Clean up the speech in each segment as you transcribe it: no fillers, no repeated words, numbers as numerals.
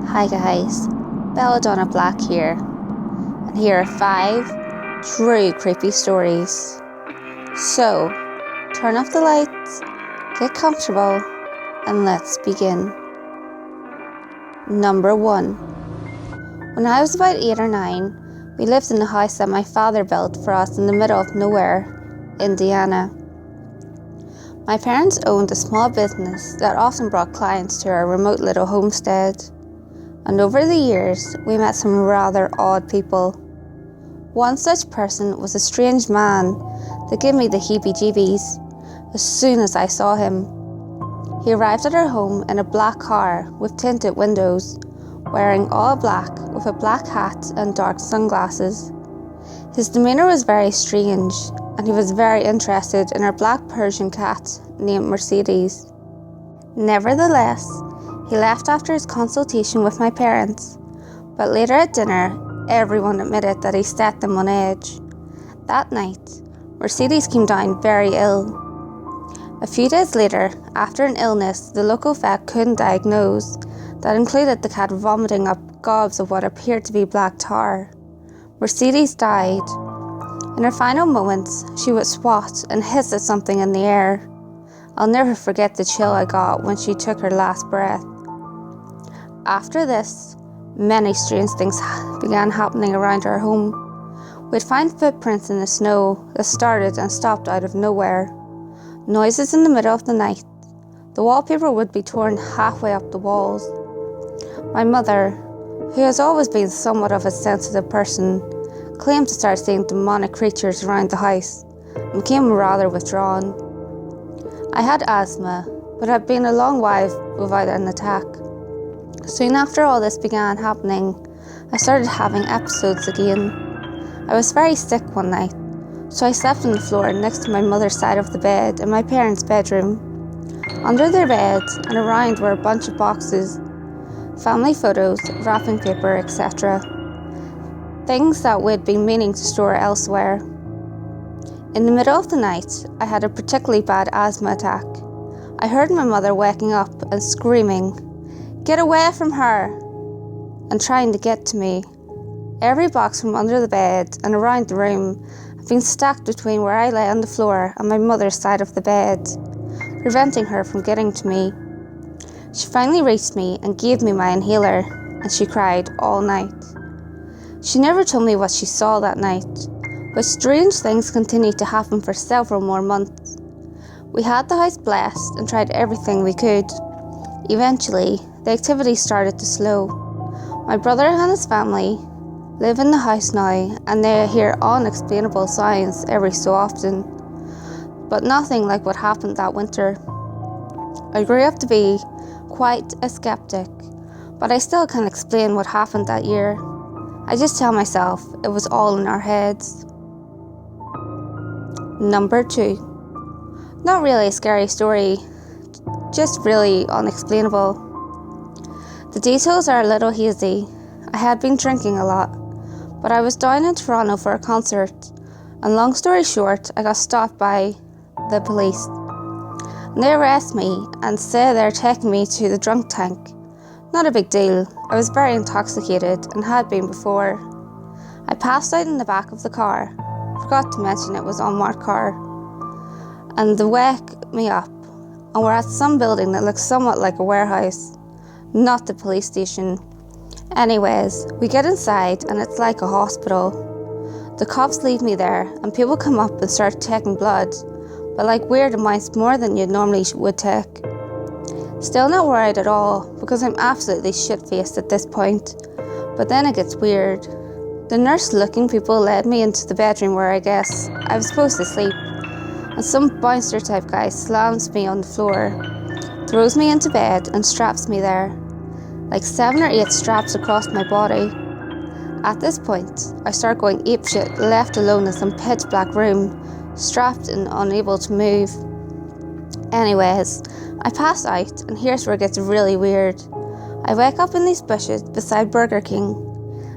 Hi guys, BellaDonna Black here, and here are 5 true creepy stories. So, turn off the lights, get comfortable, and let's begin. Number 1. When I was about 8 or 9, we lived in the house that my father built for us in the middle of nowhere, Indiana. My parents owned a small business that often brought clients to our remote little homestead. And over the years, we met some rather odd people. One such person was a strange man that gave me the heebie-jeebies as soon as I saw him. He arrived at our home in a black car with tinted windows, wearing all black with a black hat and dark sunglasses. His demeanour was very strange, and he was very interested in our black Persian cat named Mercedes. Nevertheless, he left after his consultation with my parents, but later at dinner, everyone admitted that he set them on edge. That night, Mercedes came down very ill. A few days later, after an illness the local vet couldn't diagnose, that included the cat vomiting up gobs of what appeared to be black tar, Mercedes died. In her final moments, she would swat and hiss at something in the air. I'll never forget the chill I got when she took her last breath. After this, many strange things began happening around our home. We'd find footprints in the snow that started and stopped out of nowhere. Noises in the middle of the night. The wallpaper would be torn halfway up the walls. My mother, who has always been somewhat of a sensitive person, claimed to start seeing demonic creatures around the house and became rather withdrawn. I had asthma, but had been a long while without an attack. Soon after all this began happening, I started having episodes again. I was very sick one night, so I slept on the floor next to my mother's side of the bed in my parents' bedroom. Under their bed and around were a bunch of boxes, family photos, wrapping paper, etc. Things that we'd been meaning to store elsewhere. In the middle of the night, I had a particularly bad asthma attack. I heard my mother waking up and screaming, "Get away from her!" and trying to get to me. Every box from under the bed and around the room had been stacked between where I lay on the floor and my mother's side of the bed, preventing her from getting to me. She finally reached me and gave me my inhaler, and she cried all night. She never told me what she saw that night, but strange things continued to happen for several more months. We had the house blessed and tried everything we could. Eventually, the activity started to slow. My brother and his family live in the house now, and they hear unexplainable sounds every so often, but nothing like what happened that winter. I grew up to be quite a skeptic, but I still can't explain what happened that year. I just tell myself it was all in our heads. Number 2. Not really a scary story, just really unexplainable. The details are a little hazy. I had been drinking a lot, but I was down in Toronto for a concert, and long story short, I got stopped by the police. And they arrest me and say they're taking me to the drunk tank. Not a big deal. I was very intoxicated and had been before. I passed out in the back of the car. Forgot to mention it was an unmarked car. And they wake me up, and we're at some building that looks somewhat like a warehouse, not the police station. Anyways, we get inside and it's like a hospital. The cops leave me there, and people come up and start taking blood, but like weird amounts more than you normally would take. Still not worried at all, because I'm absolutely shit-faced at this point. But then it gets weird. The nurse-looking people led me into the bedroom where I guess I was supposed to sleep, and some bouncer type guy slams me on the floor, throws me into bed and straps me there, like 7 or 8 straps across my body. At this point, I start going apeshit, left alone in some pitch black room, strapped and unable to move. Anyways, I pass out, and here's where it gets really weird. I wake up in these bushes beside Burger King.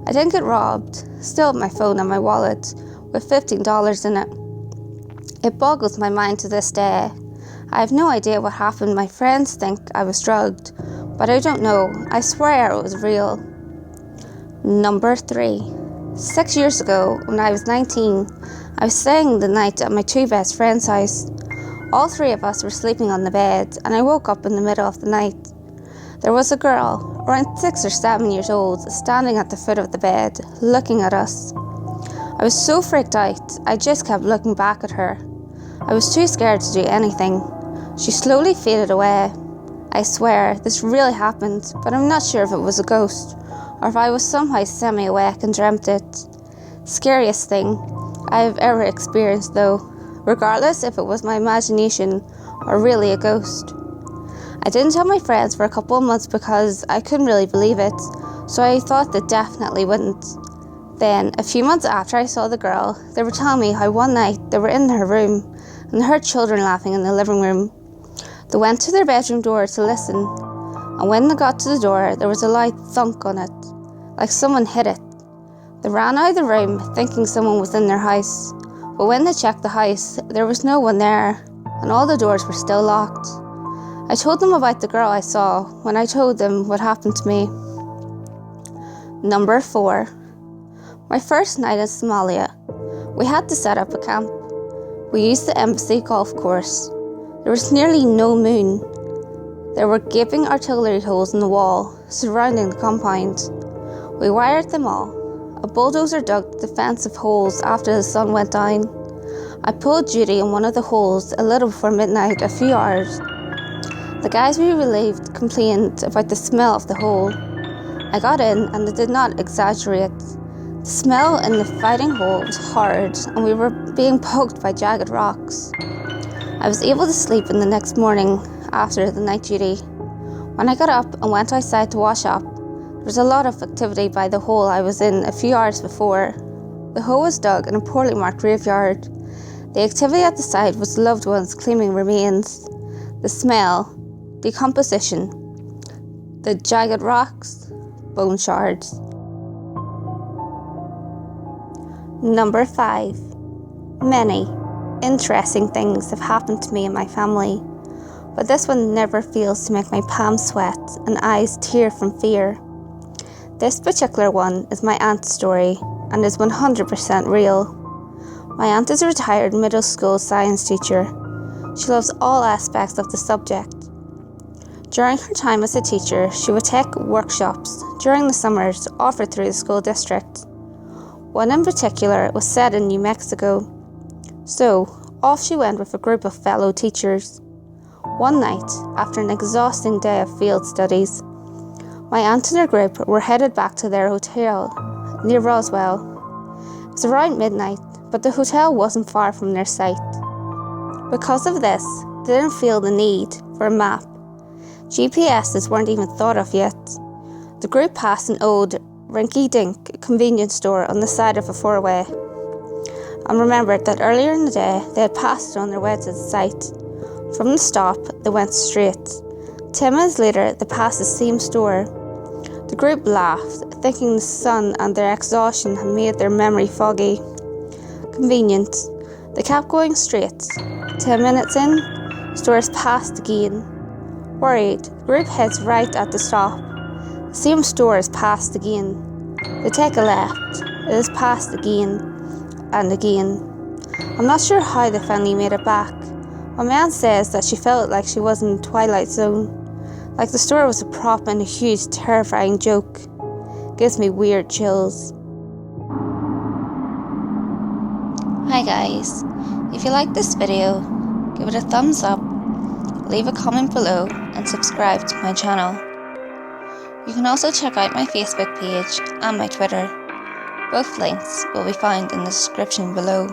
I didn't get robbed, still have my phone and my wallet, with $15 in it. It boggles my mind to this day. I have no idea what happened. My friends think I was drugged, but I don't know. I swear it was real. Number 3. 6 years ago, when I was 19, I was staying the night at my 2 best friends' house. All 3 of us were sleeping on the bed, and I woke up in the middle of the night. There was a girl, around 6 or 7 years old, standing at the foot of the bed, looking at us. I was so freaked out, I just kept looking back at her. I was too scared to do anything. She slowly faded away. I swear, this really happened, but I'm not sure if it was a ghost, or if I was somehow semi-awake and dreamt it. Scariest thing I have ever experienced though, regardless if it was my imagination or really a ghost. I didn't tell my friends for a couple of months because I couldn't really believe it, so I thought they definitely wouldn't. Then, a few months after I saw the girl, they were telling me how one night they were in her room and heard children laughing in the living room. They went to their bedroom door to listen, and when they got to the door, there was a loud thunk on it, like someone hit it. They ran out of the room thinking someone was in their house, but when they checked the house, there was no one there, and all the doors were still locked. I told them about the girl I saw when I told them what happened to me. Number 4. My first night in Somalia. We had to set up a camp. We used the embassy golf course. There was nearly no moon. There were gaping artillery holes in the wall surrounding the compound. We wired them all. A bulldozer dug defensive holes after the sun went down. I pulled duty in one of the holes a little before midnight, a few hours. The guys we relieved complained about the smell of the hole. I got in and they did not exaggerate. The smell in the fighting hole was horrid and we were being poked by jagged rocks. I was able to sleep in the next morning after the night duty. When I got up and went outside to wash up, there was a lot of activity by the hole I was in a few hours before. The hole was dug in a poorly marked graveyard. The activity at the site was loved ones claiming remains. The smell, decomposition, the jagged rocks, bone shards. Number 5. Many interesting things have happened to me and my family, but this one never fails to make my palms sweat and eyes tear from fear. This particular one is my aunt's story and is 100% real. My aunt is a retired middle school science teacher. She loves all aspects of the subject. During her time as a teacher, she would take workshops during the summers offered through the school district. One in particular was set in New Mexico. So, off she went with a group of fellow teachers. One night, after an exhausting day of field studies, my aunt and her group were headed back to their hotel near Roswell. It was around midnight, but the hotel wasn't far from their site. Because of this, they didn't feel the need for a map. GPSs weren't even thought of yet. The group passed an old, rinky-dink convenience store on the side of a four-way, and remembered that earlier in the day they had passed it on their way to the site. From the stop, they went straight. 10 minutes later, they passed the same store. The group laughed, thinking the sun and their exhaustion had made their memory foggy. Convenient. They kept going straight. 10 minutes in, store is passed again. Worried, the group heads right at the stop. The same store is passed again. They take a left. It is passed again and again. I'm not sure how they finally made it back. My man says that she felt like she was in the Twilight Zone, like the store was a prop in a huge, terrifying joke. Gives me weird chills. Hi guys, if you like this video, give it a thumbs up, leave a comment below and subscribe to my channel. You can also check out my Facebook page and my Twitter. Both links will be found in the description below.